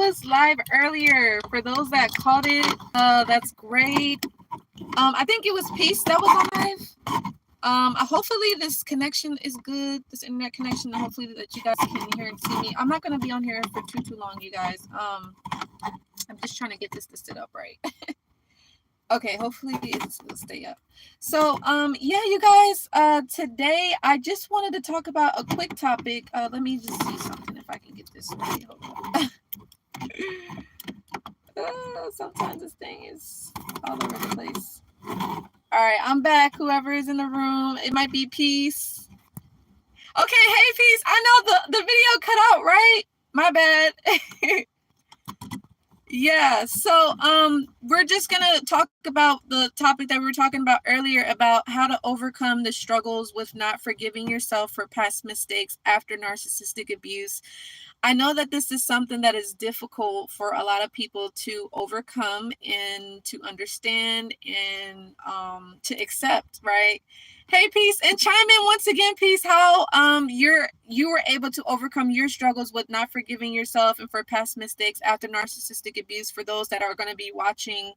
was live earlier. For those that caught it, that's great. I think it was Peace that was on live. Hopefully this connection is good, this internet connection, and hopefully that you guys can hear and see me. I'm not gonna be on here for too long, you guys. I'm just trying to get this to sit up right. Okay, hopefully it'll stay up. So, yeah, you guys, today I just wanted to talk about a quick topic. Let me just see something if I can get this right. Hold on. Sometimes this thing is all over the place. All right, I'm back. Whoever is in the room, it might be Peace. Okay, hey, Peace. I know the video cut out, right? My bad. Yeah, so we're just gonna talk about the topic that we were talking about earlier about how to overcome the struggles with not forgiving yourself for past mistakes after narcissistic abuse. I know that this is something that is difficult for a lot of people to overcome and to understand and to accept, right? Hey, Peace, and chime in once again, Peace, how you were able to overcome your struggles with not forgiving yourself and for past mistakes after narcissistic abuse for those that are going to be watching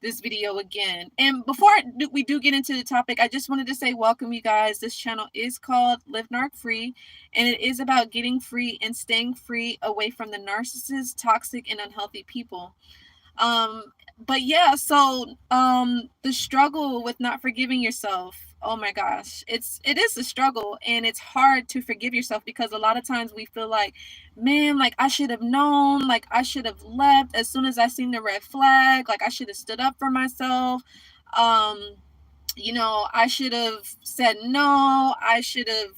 this video again. And before we do get into the topic, I just wanted to say welcome, you guys. This channel is called Live Narc Free, and it is about getting free and staying free away from the narcissists, toxic, and unhealthy people. But yeah, so the struggle with not forgiving yourself, oh my gosh, it is a struggle, and it's hard to forgive yourself because a lot of times we feel like, man, like I should have known, like I should have left as soon as I seen the red flag, like I should have stood up for myself. You know, I should have said no, I should have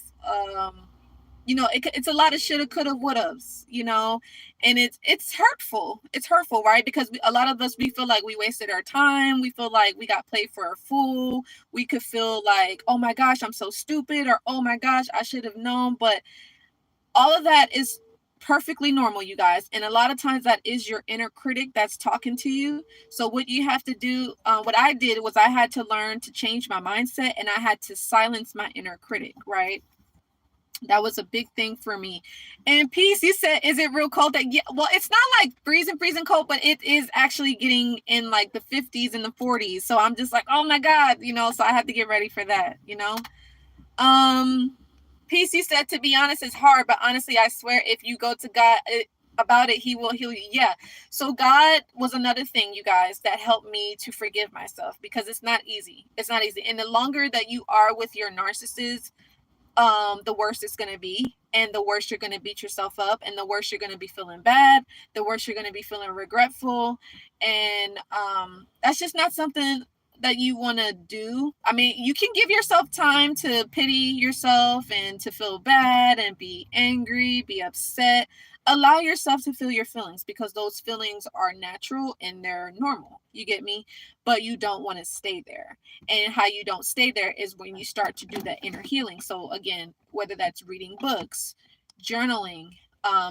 you know, it's a lot of shoulda, coulda, wouldas, you know, and it's hurtful. It's hurtful, right? Because a lot of us, we feel like we wasted our time. We feel like we got played for a fool. We could feel like, oh my gosh, I'm so stupid, or oh my gosh, I should have known. But all of that is perfectly normal, you guys. And a lot of times that is your inner critic that's talking to you. So what you have to do, what I did was I had to learn to change my mindset, and I had to silence my inner critic, right? That was a big thing for me. And Peace, you said, is it real cold? That, yeah, well, it's not like freezing cold, but it is actually getting in like the 50s and the 40s. So I'm just like, oh my God, you know, so I had to get ready for that, you know? Peace, you said, to be honest, it's hard, but honestly, I swear, if you go to God about it, he will heal you. Yeah. So God was another thing, you guys, that helped me to forgive myself, because it's not easy. It's not easy. And the longer that you are with your narcissist, the worse it's going to be, and the worse you're going to beat yourself up, and the worse you're going to be feeling bad, the worse you're going to be feeling regretful. And that's just not something that you want to do. I mean, you can give yourself time to pity yourself and to feel bad and be angry, be upset. Allow yourself to feel your feelings, because those feelings are natural and they're normal. You get me? But you don't want to stay there. And how you don't stay there is when you start to do that inner healing. So again, whether that's reading books, journaling,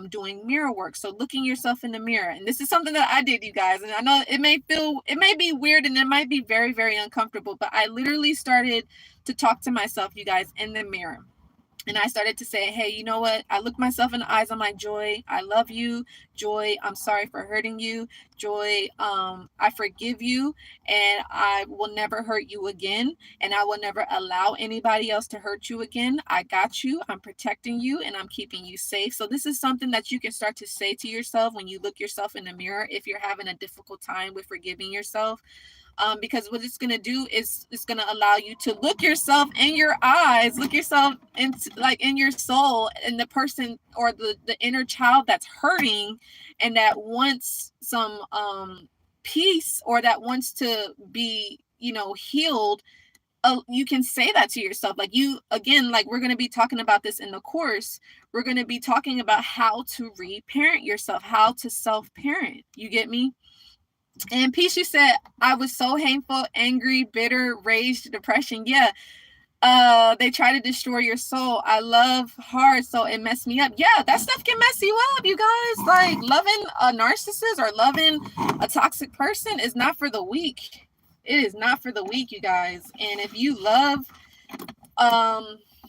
doing mirror work. So looking yourself in the mirror. And this is something that I did, you guys. And I know it may be weird, and it might be very, very uncomfortable, but I literally started to talk to myself, you guys, in the mirror. And I started to say, hey, you know what? I look myself in the eyes. I'm like, Joy, I love you. Joy, I'm sorry for hurting you. Joy, I forgive you, and I will never hurt you again. And I will never allow anybody else to hurt you again. I got you. I'm protecting you, and I'm keeping you safe. So this is something that you can start to say to yourself when you look yourself in the mirror if you're having a difficult time with forgiving yourself. Because what it's going to do is it's going to allow you to look yourself in your eyes, look yourself in your soul, and the person or the inner child that's hurting and that wants some peace, or that wants to be, you know, healed. You can say that to yourself. Like, you, again, like we're going to be talking about this in the course. We're going to be talking about how to reparent yourself, how to self-parent. You get me? And Peace, you said, I was so hateful, angry, bitter, raged, depression. Yeah. They try to destroy your soul. I love hard, so it messed me up. Yeah, that stuff can mess you up, you guys. Like, loving a narcissist or loving a toxic person is not for the weak. It is not for the weak, you guys. And if you love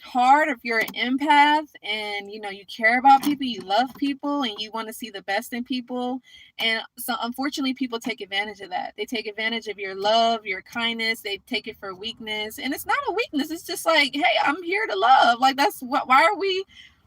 hard if you're an empath and you care about people, you love people, and you want to see the best in people. And so unfortunately people take advantage of that. They take advantage of your love, your kindness. They take it for weakness, and it's not a weakness. It's just like, hey, I'm here to love. Like, that's what, why are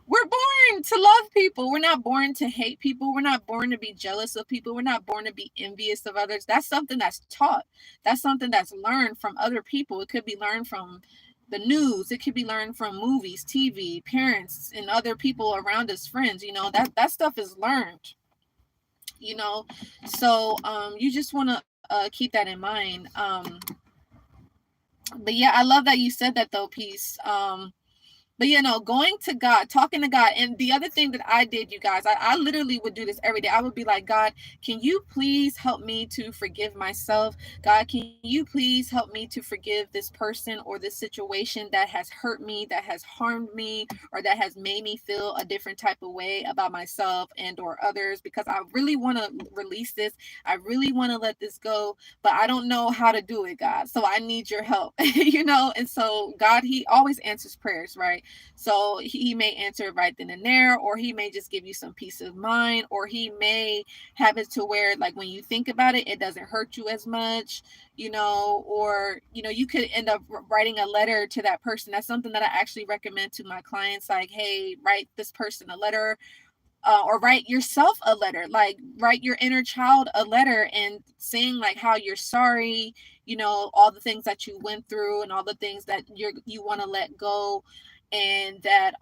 we're born to love people. We're not born to hate people. We're not born to be jealous of people. We're not born to be envious of others. That's something that's taught. That's something that's learned from other people. It could be learned from the news. It could be learned from movies, TV, parents, and other people around us, friends. That stuff is learned. So you just want to keep that in mind. But yeah, I love that you said that though, Peace. But going to God, talking to God. And the other thing that I did, you guys, I literally would do this every day. I would be like, God, can you please help me to forgive myself? God, can you please help me to forgive this person or this situation that has hurt me, that has harmed me, or that has made me feel a different type of way about myself and or others? Because I really want to release this. I really want to let this go, but I don't know how to do it, God. So I need your help, And so God, he always answers prayers, right? So he may answer it right then and there, or he may just give you some peace of mind, or he may have it to where, like, when you think about it, it doesn't hurt you as much, or, you could end up writing a letter to that person. That's something that I actually recommend to my clients. Like, hey, write this person a letter, or write yourself a letter, like write your inner child a letter and saying like how you're sorry, all the things that you went through and all the things that you want to let go, and that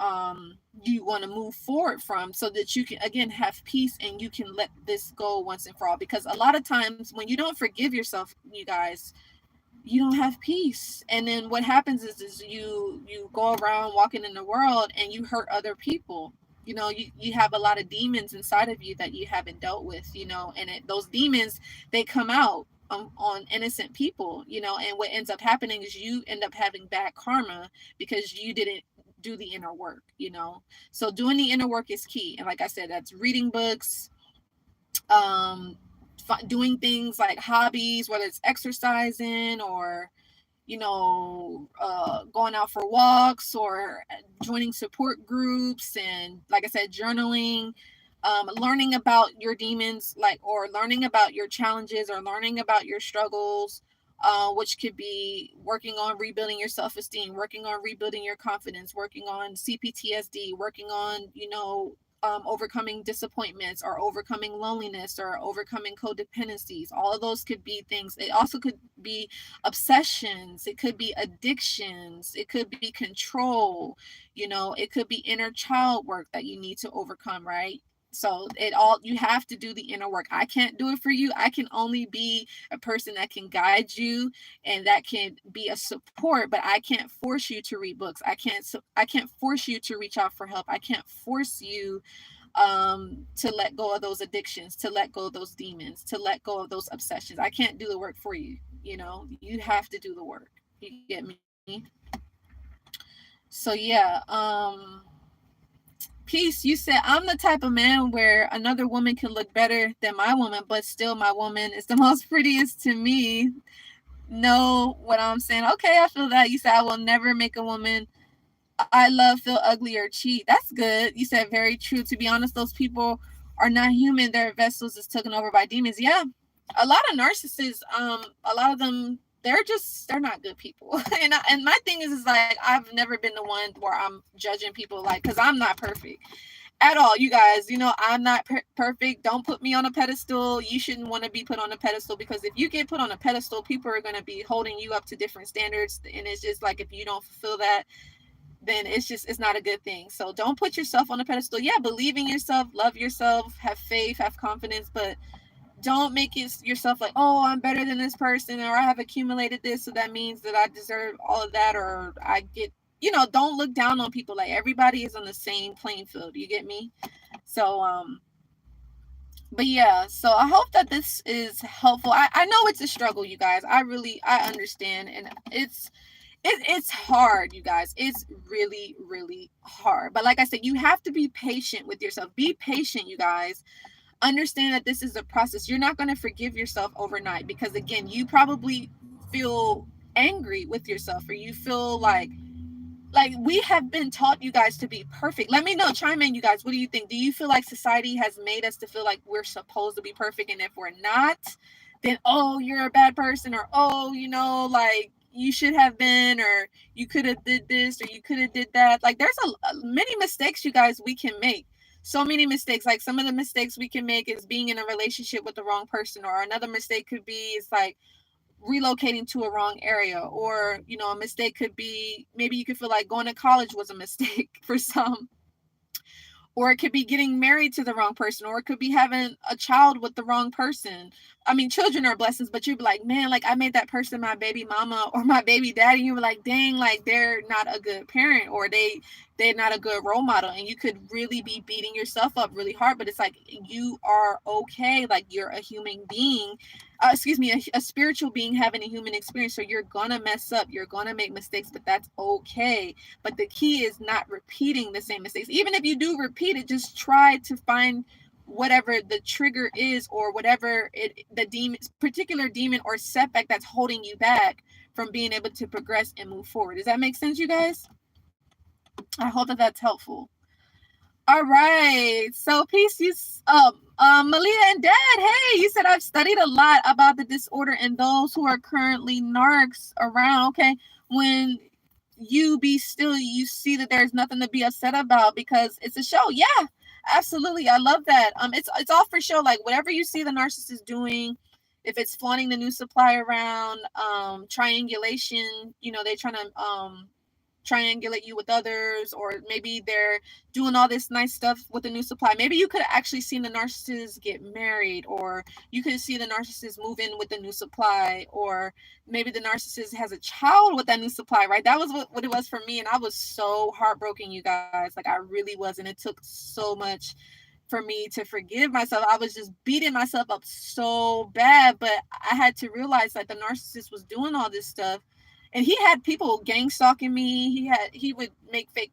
you want to move forward from, so that you can again have peace and you can let this go once and for all. Because a lot of times when you don't forgive yourself, you guys, you don't have peace. And then what happens is you go around walking in the world and you hurt other people. You have a lot of demons inside of you that you haven't dealt with, and those demons, they come out on innocent people, and what ends up happening is you end up having bad karma because you didn't do the inner work. So doing the inner work is key. And like I said, that's reading books, doing things like hobbies, whether it's exercising or going out for walks, or joining support groups, and like I said, journaling, learning about your demons, or learning about your challenges, or learning about your struggles, which could be working on rebuilding your self-esteem, working on rebuilding your confidence, working on CPTSD, working on overcoming disappointments, or overcoming loneliness, or overcoming codependencies. All of those could be things. It also could be obsessions. It could be addictions. It could be control. It could be inner child work that you need to overcome, right? So you have to do the inner work. I can't do it for you. I can only be a person that can guide you and that can be a support, but I can't force you to read books. I can't force you to reach out for help. I can't force you to let go of those addictions, to let go of those demons, to let go of those obsessions. I can't do the work for you. You have to do the work. You get me? So yeah, Peace, you said, I'm the type of man where another woman can look better than my woman, but still my woman is the most prettiest to me. Know what I'm saying? Okay, I feel that. You said, I will never make a woman I love feel ugly or cheat. That's good. You said very true. To be honest, those people are not human. Their vessels is taken over by demons. Yeah. A lot of narcissists, a lot of them, they're not good people. And my thing is like, I've never been the one where I'm judging people, like, because I'm not perfect at all. You guys, I'm not perfect. Don't put me on a pedestal. You shouldn't want to be put on a pedestal, because if you get put on a pedestal, people are going to be holding you up to different standards. And it's just like, if you don't fulfill that, then it's not a good thing. So don't put yourself on a pedestal. Yeah, believe in yourself, love yourself, have faith, have confidence, but don't make it yourself like, oh, I'm better than this person, or I have accumulated this, so that means that I deserve all of that, or I get, don't look down on people. Like, everybody is on the same playing field. You get me? So, but yeah, so I hope that this is helpful. I know it's a struggle, you guys. I understand, and it's hard, you guys. It's really, really hard. But like I said, you have to be patient with yourself. Be patient, you guys. Understand that this is a process. You're not going to forgive yourself overnight, because again, you probably feel angry with yourself, or you feel like Like, we have been taught, you guys, to be perfect. Let me know, chime in, you guys. What do you think? Do you feel like society has made us to feel like we're supposed to be perfect, and if we're not, then, oh, you're a bad person, or, oh, you know, like, you should have been, or you could have did this, or you could have did that. Like, there's many mistakes, you guys, we can make. So many mistakes. Like, some of the mistakes we can make is being in a relationship with the wrong person, or another mistake could be, it's like, relocating to a wrong area, or, you know, a mistake could be, maybe you could feel like going to college was a mistake for some, or it could be getting married to the wrong person, or it could be having a child with the wrong person. I mean, children are blessings, but you'd be like, man, like, I made that person my baby mama or my baby daddy. You were like, dang, like, they're not a good parent, or they're not a good role model. And you could really be beating yourself up really hard, but it's like, you are okay. Like, you're a human being, a spiritual being having a human experience. So you're gonna mess up, you're gonna make mistakes, but that's okay. But the key is not repeating the same mistakes. Even if you do repeat it, just try to find whatever the trigger is, or whatever the particular demon or setback that's holding you back from being able to progress and move forward. Does that make sense, you guys? I hope that that's helpful. All right. So, peace, you, Malia and Dad. Hey, you said, I've studied a lot about the disorder and those who are currently narcs around. Okay. When you be still, you see that there's nothing to be upset about because it's a show. Yeah, absolutely. I love that. It's all for show. Like, whatever you see the narcissist doing, if it's flaunting the new supply around, triangulation, you know, they're trying to triangulate you with others, or maybe they're doing all this nice stuff with the new supply. Maybe you could have actually seen the narcissist get married, or you could see the narcissist move in with the new supply, or maybe the narcissist has a child with that new supply, right? That was what it was for me, and I was so heartbroken, you guys. Like, I really was, and it took so much for me to forgive myself. I was just beating myself up so bad, but I had to realize that the narcissist was doing all this stuff. And he had people gang stalking me. He would make fake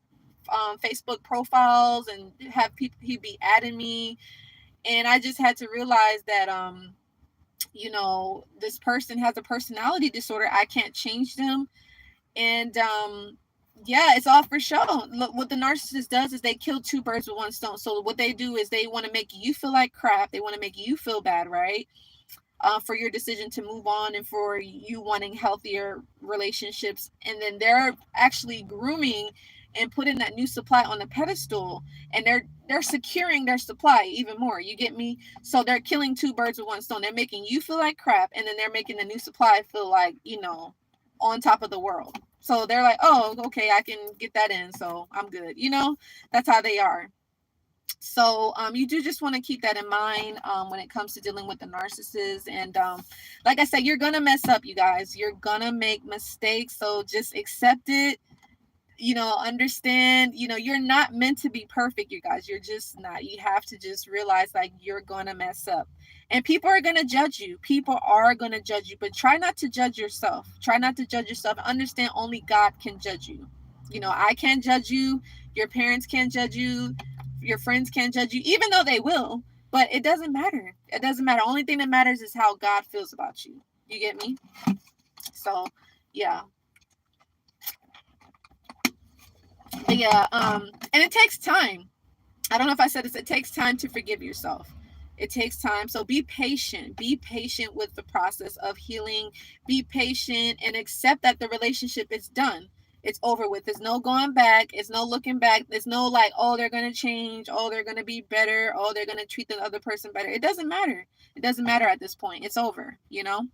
Facebook profiles and have people, he'd be adding me. And I just had to realize that, you know, this person has a personality disorder. I can't change them. And yeah, it's all for show. Look, what the narcissist does is they kill two birds with one stone. So what they do is they want to make you feel like crap. They want to make you feel bad, right? For your decision to move on, and for you wanting healthier relationships. And then they're actually grooming and putting that new supply on the pedestal, and they're securing their supply even more. You get me? So they're killing two birds with one stone. They're making you feel like crap, and then they're making the new supply feel like, you know, on top of the world. So they're like, oh, okay, I can get that in, so I'm good. You know, that's how they are. So you do just want to keep that in mind when it comes to dealing with the narcissist. And like I said, you're going to mess up, you guys. You're going to make mistakes. So just accept it. You know, understand, you know, you're not meant to be perfect, you guys. You're just not. You have to just realize, like, you're going to mess up. And people are going to judge you. People are going to judge you. But try not to judge yourself. Try not to judge yourself. Understand only God can judge you. You know, I can't judge you. Your parents can't judge you. Your friends can't judge you, even though they will, but it doesn't matter. It doesn't matter. Only thing that matters is how God feels about you. You get me? So, yeah. But yeah, and it takes time. I don't know if I said this. It takes time to forgive yourself. It takes time. So be patient. Be patient with the process of healing. Be patient and accept that the relationship is done. It's over with. There's no going back. It's no looking back. There's no like, oh, they're going to change. Oh, they're going to be better. Oh, they're going to treat the other person better. It doesn't matter. It doesn't matter at this point. It's over, you know?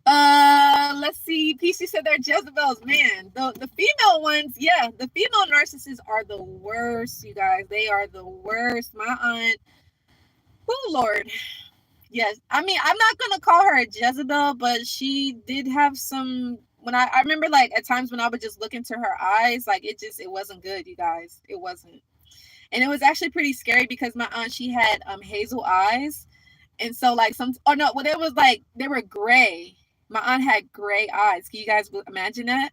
Let's see. PC said they're Jezebels. Man, the female ones, yeah, the female narcissists are the worst, you guys. They are the worst. My aunt, oh, Lord. Yes. I mean, I'm not going to call her a Jezebel, but she did have some... When I remember, like, at times when I would just look into her eyes, like, it wasn't good, you guys. It wasn't. And it was actually pretty scary because my aunt, she had hazel eyes. And so, like, it was like, they were gray. My aunt had gray eyes. Can you guys imagine that?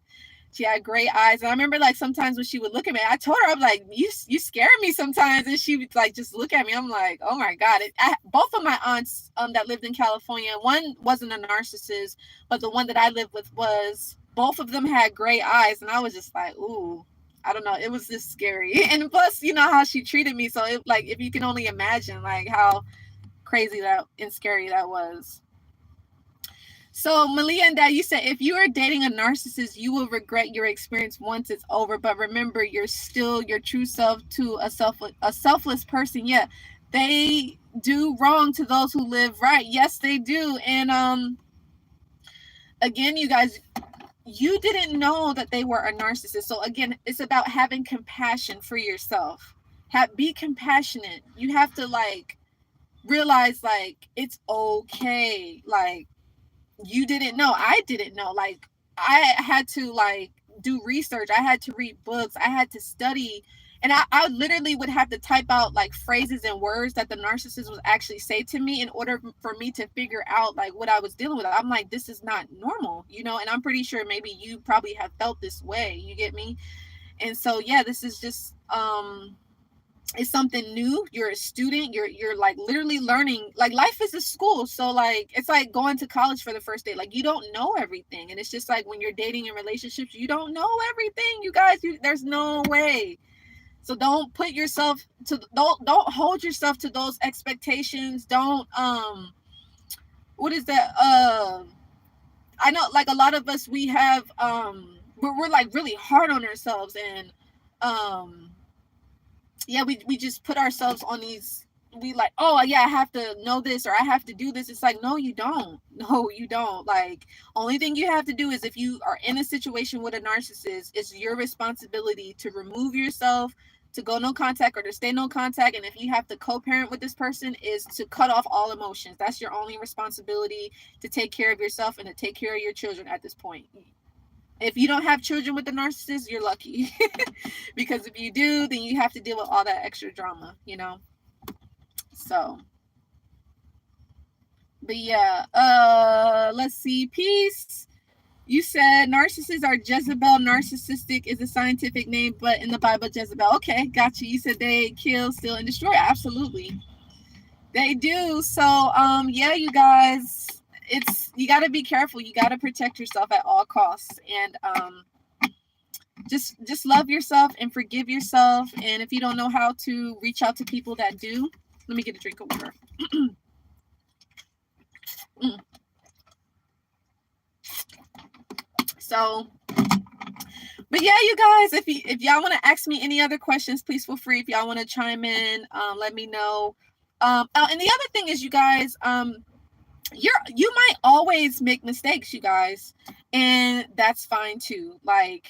She had gray eyes. And I remember, like, sometimes when she would look at me, I told her, I'm like, you scare me sometimes. And she would, like, just look at me. I'm like, oh my God. Both of my aunts that lived in California, one wasn't a narcissist, but the one that I lived with was, both of them had gray eyes, and I was just like, ooh, I don't know. It was just scary. And plus, you know how she treated me. So it, like, if you can only imagine like how crazy that and scary that was. So Malia and Dad, you said if you are dating a narcissist, you will regret your experience once it's over. But remember, you're still your true self to a selfless person. Yeah, they do wrong to those who live right. Yes, they do. And again, you guys, you didn't know that they were a narcissist. So again, it's about having compassion for yourself. Be compassionate. You have to like realize like it's okay. Like, you didn't know, I didn't know. Like, I had to like do research, I had to read books, I had to study, and I literally would have to type out like phrases and words that the narcissist would actually say to me in order for me to figure out like what I was dealing with. I'm like, this is not normal, you know. And I'm pretty sure maybe you probably have felt this way, you get me? And so yeah, this is just it's something new. You're a student, you're like literally learning. Like, life is a school. So like, it's like going to college for the first day. Like, you don't know everything. And it's just like when you're dating in relationships, you don't know everything, you guys. There's no way. So don't put yourself to don't hold yourself to those expectations. Don't what is that? I know like a lot of us, we have we're like really hard on ourselves, and yeah, we just put ourselves on these, we like, oh yeah, I have to know this, or I have to do this. It's like, no, you don't. No, you don't. Like, only thing you have to do is, if you are in a situation with a narcissist, it's your responsibility to remove yourself, to go no contact, or to stay no contact. And if you have to co-parent with this person, is to cut off all emotions. That's your only responsibility, to take care of yourself and to take care of your children at this point. If you don't have children with the narcissist, you're lucky. Because if you do, then you have to deal with all that extra drama, you know? So, but yeah, let's see. Peace. You said narcissists are Jezebel. Narcissistic is a scientific name, but in the Bible, Jezebel. Okay, got you. You said they kill, steal, and destroy. Absolutely. They do. So, yeah, you guys, you got to be careful. You got to protect yourself at all costs, and just love yourself and forgive yourself. And if you don't know how to, reach out to people that do. Let me get a drink of water. So, but yeah, you guys, if y'all want to ask me any other questions, please feel free. If y'all want to chime in, let me know. And the other thing is, you guys, you might always make mistakes, you guys, and that's fine too. Like,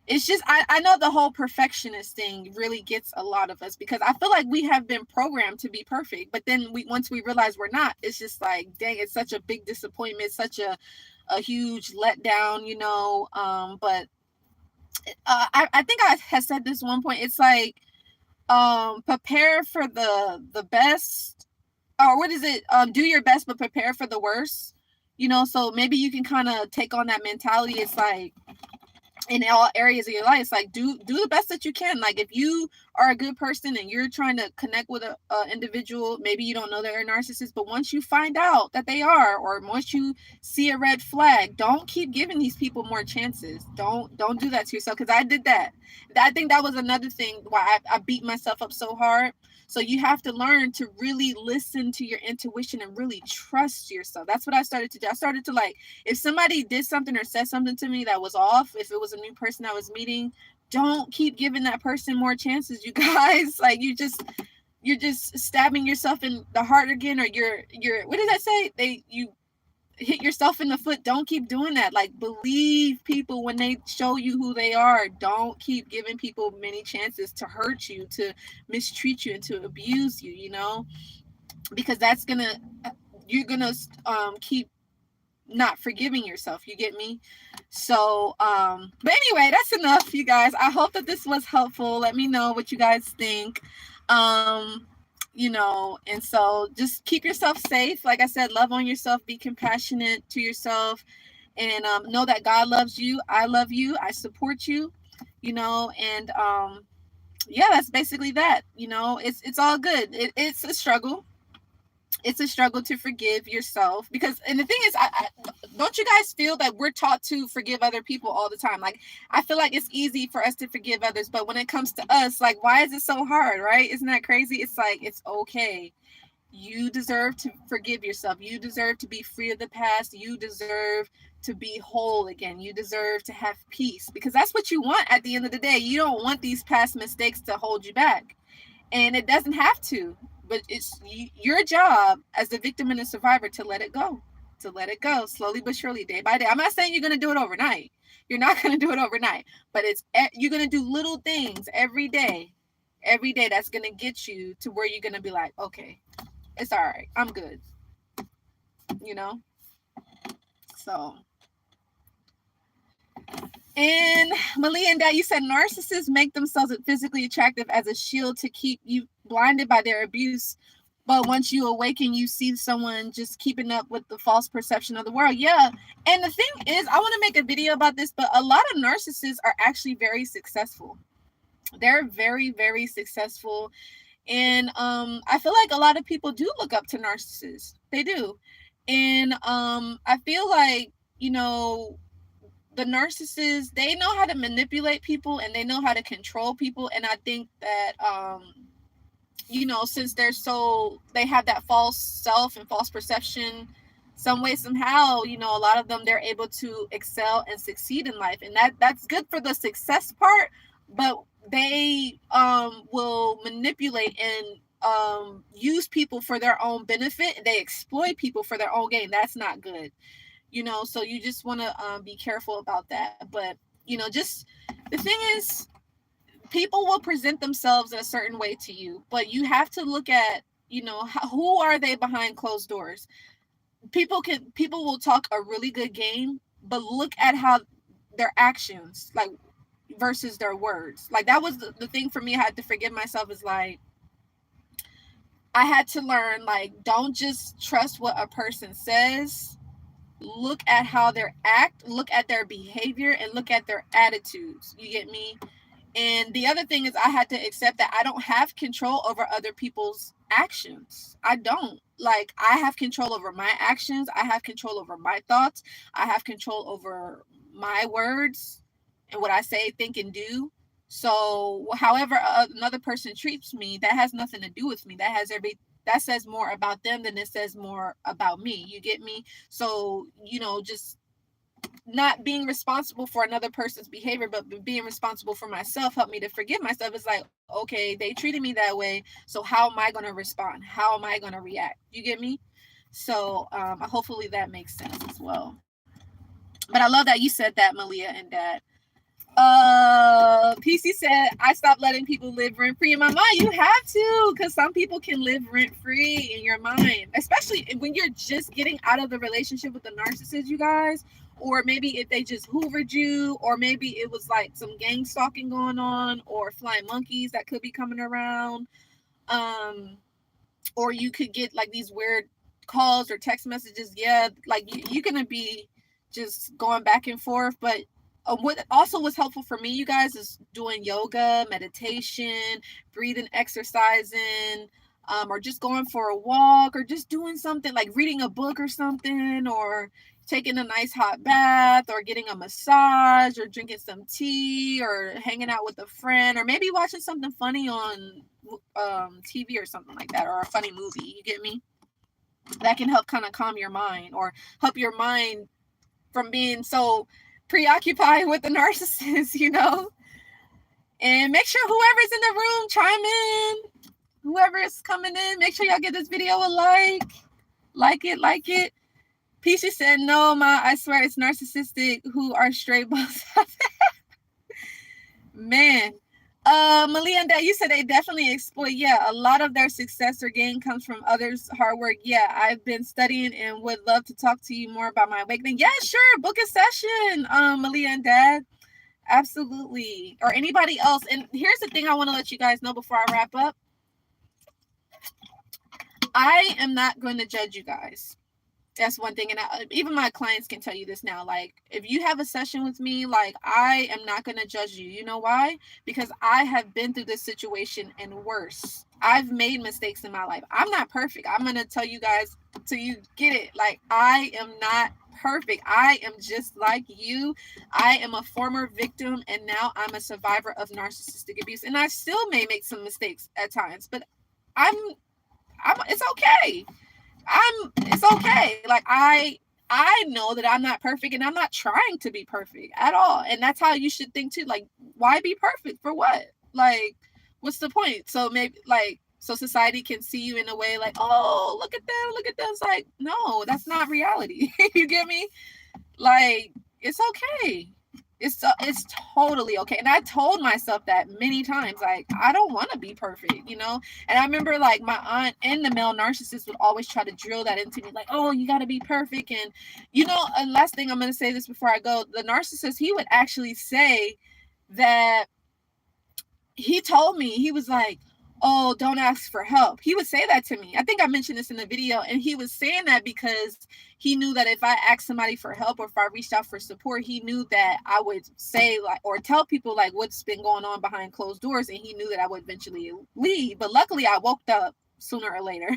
it's just, I know the whole perfectionist thing really gets a lot of us, because I feel like we have been programmed to be perfect, but then once we realize we're not, it's just like, dang, it's such a big disappointment, such a huge letdown, you know. But I think I had said this one point. It's like, prepare for the best, or what is it? Do your best, but prepare for the worst. You know, so maybe you can kind of take on that mentality. It's like, in all areas of your life, it's like, do the best that you can. Like, if you are a good person and you're trying to connect with a individual, maybe you don't know they're a narcissist, but once you find out that they are, or once you see a red flag, don't keep giving these people more chances. Don't do that to yourself, because I did that. I think that was another thing why I beat myself up so hard. So you have to learn to really listen to your intuition and really trust yourself. That's what I started to do. I started to, like, if somebody did something or said something to me that was off, if it was a new person I was meeting, don't keep giving that person more chances, you guys. Like, you're just stabbing yourself in the heart again, or you're what did I say? You hit yourself in the foot. Don't keep doing that. Like, believe people when they show you who they are. Don't keep giving people many chances to hurt you, to mistreat you, and to abuse you, you know, because you're gonna keep not forgiving yourself, you get me? So but anyway, that's enough, you guys. I hope that this was helpful. Let me know what you guys think. You know, and so just keep yourself safe. Like I said, love on yourself, be compassionate to yourself, and know that God loves you. I love you. I support you, you know, and yeah, that's basically that. You know, it's all good. It's a struggle. It's a struggle to forgive yourself, because, and the thing is, Don't you guys feel that we're taught to forgive other people all the time? Like, I feel like it's easy for us to forgive others, but when it comes to us, like, why is it so hard, right? Isn't that crazy? It's like, it's okay. You deserve to forgive yourself. You deserve to be free of the past. You deserve to be whole again. You deserve to have peace, because that's what you want at the end of the day. You don't want these past mistakes to hold you back. And it doesn't have to, but it's your job as the victim and the survivor to let it go. To let it go slowly but surely, day by day. I'm not saying you're going to do it overnight. You're not going to do it overnight, but you're going to do little things every day that's going to get you to where you're going to be like, okay, it's all right, I'm good, so. And Malia and Dad, you said narcissists make themselves physically attractive as a shield to keep you blinded by their abuse. But once you awaken, you see someone just keeping up with the false perception of the world. Yeah. And the thing is, I want to make a video about this, but a lot of narcissists are actually very successful. They're very, very successful. And I feel like a lot of people do look up to narcissists. They do. And I feel like, the narcissists, they know how to manipulate people and they know how to control people. And I think that, since they have that false self and false perception, some way, somehow, a lot of them, they're able to excel and succeed in life. And that's good for the success part, but they will manipulate and use people for their own benefit. They exploit people for their own gain. That's not good. So you just want to be careful about that. But, just the thing is, people will present themselves in a certain way to you, but you have to look at, who are they behind closed doors? People will talk a really good game, but look at how their actions, like, versus their words. Like, that was the thing for me. I had to forgive myself, is like, I had to learn, like, don't just trust what a person says. Look at how they act, look at their behavior, and look at their attitudes. You get me? And the other thing is, I had to accept that I don't have control over other people's actions. I don't. Like, I have control over my actions. I have control over my thoughts. I have control over my words and what I say, think, and do. So however another person treats me, that has nothing to do with me. That says more about them than it says more about me. You get me? So, just not being responsible for another person's behavior, but being responsible for myself helped me to forgive myself. It's like, okay, they treated me that way, so how am I going to respond? How am I going to react? You get me? So hopefully that makes sense as well. But I love that you said that, Malia and Dad. PC said, I stopped letting people live rent free in my mind. You have to, because some people can live rent free in your mind, especially when you're just getting out of the relationship with the narcissist, you guys. Or maybe if they just hoovered you, or maybe it was like some gang stalking going on, or flying monkeys that could be coming around. Or you could get like these weird calls or text messages. Yeah, like you're gonna be just going back and forth. But what also was helpful for me, you guys, is doing yoga, meditation, breathing, exercising, or just going for a walk, or just doing something like reading a book or something, or taking a nice hot bath, or getting a massage, or drinking some tea, or hanging out with a friend, or maybe watching something funny on TV or something like that, or a funny movie. You get me? That can help kind of calm your mind, or help your mind from being so preoccupied with the narcissist, And make sure whoever's in the room, chime in. Whoever is coming in, make sure y'all give this video a like it. Peachy said, no, Ma, I swear it's narcissistic who are straight balls. Man. Malia and Dad, you said they definitely exploit. Yeah, a lot of their success or gain comes from others' hard work. Yeah, I've been studying and would love to talk to you more about my awakening. Yeah, sure. Book a session, Malia and Dad. Absolutely. Or anybody else. And here's the thing I want to let you guys know before I wrap up. I am not going to judge you guys. That's one thing. And even my clients can tell you this now. Like, if you have a session with me, like, I am not going to judge you. You know why? Because I have been through this situation and worse. I've made mistakes in my life. I'm not perfect. I'm going to tell you guys till you get it. Like, I am not perfect. I am just like you. I am a former victim, and now I'm a survivor of narcissistic abuse. And I still may make some mistakes at times, but I'm it's okay. It's okay. Like I know that I'm not perfect, and I'm not trying to be perfect at all. And that's how you should think too. Like, why be perfect for what? Like, what's the point? So maybe like so society can see you in a way like, oh, look at them, look at them. It's like, no, that's not reality. You get me? Like, it's okay. It's totally okay. And I told myself that many times. Like, I don't want to be perfect, you know? And I remember like my aunt and the male narcissist would always try to drill that into me, like, oh, you got to be perfect. And, you know, and last thing I'm going to say this before I go, the narcissist, he would actually say that he told me, he was like, oh, don't ask for help. He would say that to me. I think I mentioned this in the video. And he was saying that because he knew that if I asked somebody for help or if I reached out for support, he knew that I would say like, or tell people like what's been going on behind closed doors. And he knew that I would eventually leave. But luckily I woke up sooner or later.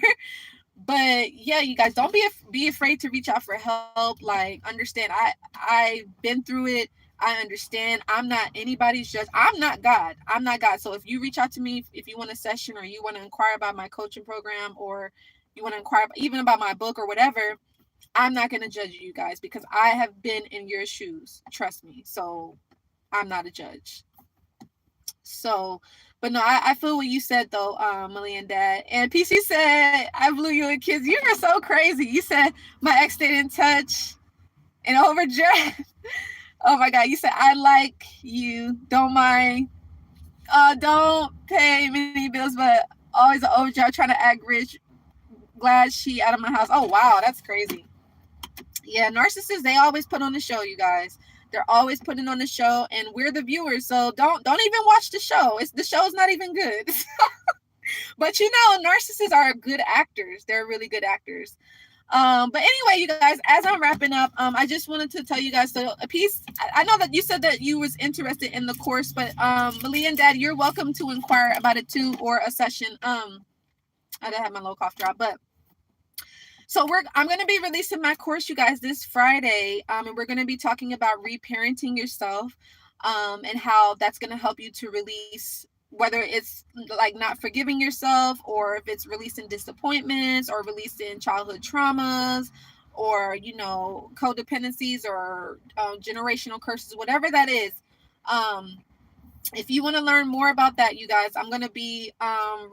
But yeah, you guys, don't be afraid to reach out for help. Like, understand, I've been through it. I understand. I'm not anybody's judge. I'm not God. I'm not God. So if you reach out to me, if you want a session or you want to inquire about my coaching program or you want to inquire even about my book or whatever, I'm not going to judge you guys because I have been in your shoes. Trust me. So I'm not a judge. So, but no, I feel what you said though, Millie and Dad. And PC said, I blew you and kids. You were so crazy. You said my ex stayed in touch and overdraft. Oh my God. You said, I like you. Don't mind. Don't pay many bills, but always an overdraft trying to act rich. Glad she out of my house. Oh, wow. That's crazy. Yeah. Narcissists, they always put on the show, you guys. They're always putting on the show and we're the viewers. So don't even watch the show. The show's not even good. But you know, narcissists are good actors. They're really good actors. But anyway, you guys, as I'm wrapping up, I just wanted to tell you guys, so a piece, I know that you said that you was interested in the course, but Malia and Dad, you're welcome to inquire about it too, or a session. I didn't have my low cough drop, but so I'm going to be releasing my course, you guys, this Friday, and we're going to be talking about reparenting yourself, and how that's going to help you to release, whether it's like not forgiving yourself or if it's releasing disappointments or releasing childhood traumas or, you know, codependencies or generational curses, whatever that is. If you want to learn more about that, you guys, I'm going to be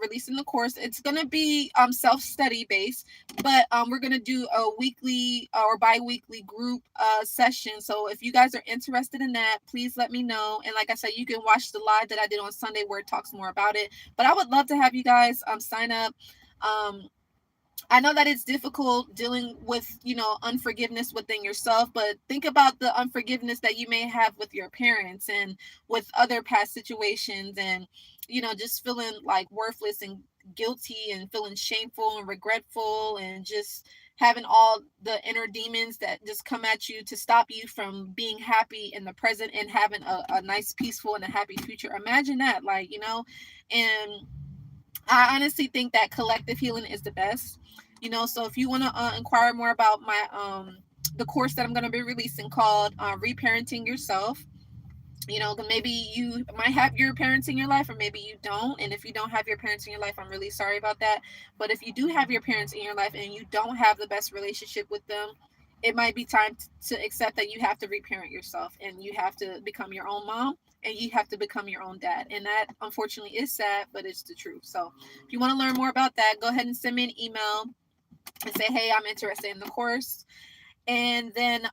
releasing the course. It's going to be self-study based, but we're going to do a weekly or bi-weekly group session. So if you guys are interested in that, please let me know. And like I said, you can watch the live that I did on Sunday where it talks more about it. But I would love to have you guys sign up. I know that it's difficult dealing with, you know, unforgiveness within yourself, but think about the unforgiveness that you may have with your parents and with other past situations and, you know, just feeling like worthless and guilty and feeling shameful and regretful and just having all the inner demons that just come at you to stop you from being happy in the present and having a nice, peaceful and a happy future. Imagine that, like, you know, and I honestly think that collective healing is the best. You know, so if you want to inquire more about my the course that I'm going to be releasing called Reparenting Yourself, you know, maybe you might have your parents in your life or maybe you don't. And if you don't have your parents in your life, I'm really sorry about that. But if you do have your parents in your life and you don't have the best relationship with them, it might be time to accept that you have to reparent yourself and you have to become your own mom and you have to become your own dad. And that unfortunately is sad, but it's the truth. So if you want to learn more about that, go ahead and send me an email and say, hey, I'm interested in the course. And then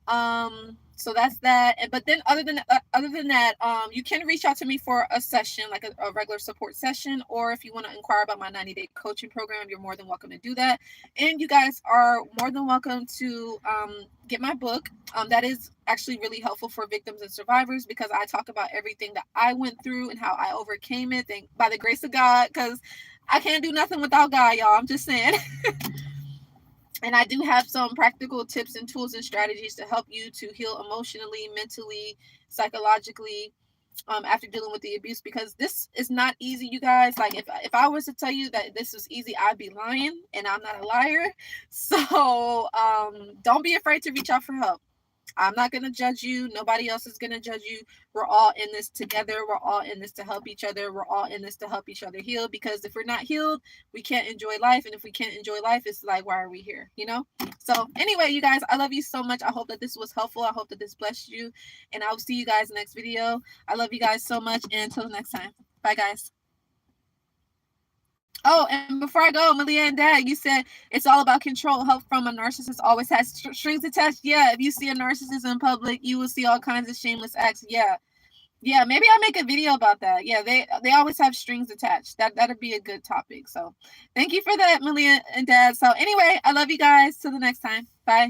so that's that. But then other than that, you can reach out to me for a session, like a regular support session, or if you want to inquire about my 90-day coaching program, you're more than welcome to do that. And you guys are more than welcome to get my book. That is actually really helpful for victims and survivors because I talk about everything that I went through and how I overcame it, by the grace of God, because I can't do nothing without God, y'all. I'm just saying. And I do have some practical tips and tools and strategies to help you to heal emotionally, mentally, psychologically, after dealing with the abuse, because this is not easy, you guys. Like if I was to tell you that this was easy, I'd be lying, and I'm not a liar. So don't be afraid to reach out for help. I'm not going to judge you. Nobody else is going to judge you. We're all in this together. We're all in this to help each other. We're all in this to help each other heal, because if we're not healed, we can't enjoy life. And if we can't enjoy life, it's like, why are we here? You know? So anyway, you guys, I love you so much. I hope that this was helpful. I hope that this blessed you. And I'll see you guys next video. I love you guys so much. And until the next time. Bye, guys. Oh, and before I go, Malia and Dad, you said it's all about control. Help from a narcissist always has strings attached. Yeah, if you see a narcissist in public, you will see all kinds of shameless acts. Yeah, maybe I'll make a video about that. Yeah, they always have strings attached. That'd be a good topic. So thank you for that, Malia and Dad. So anyway, I love you guys. Till the next time. Bye.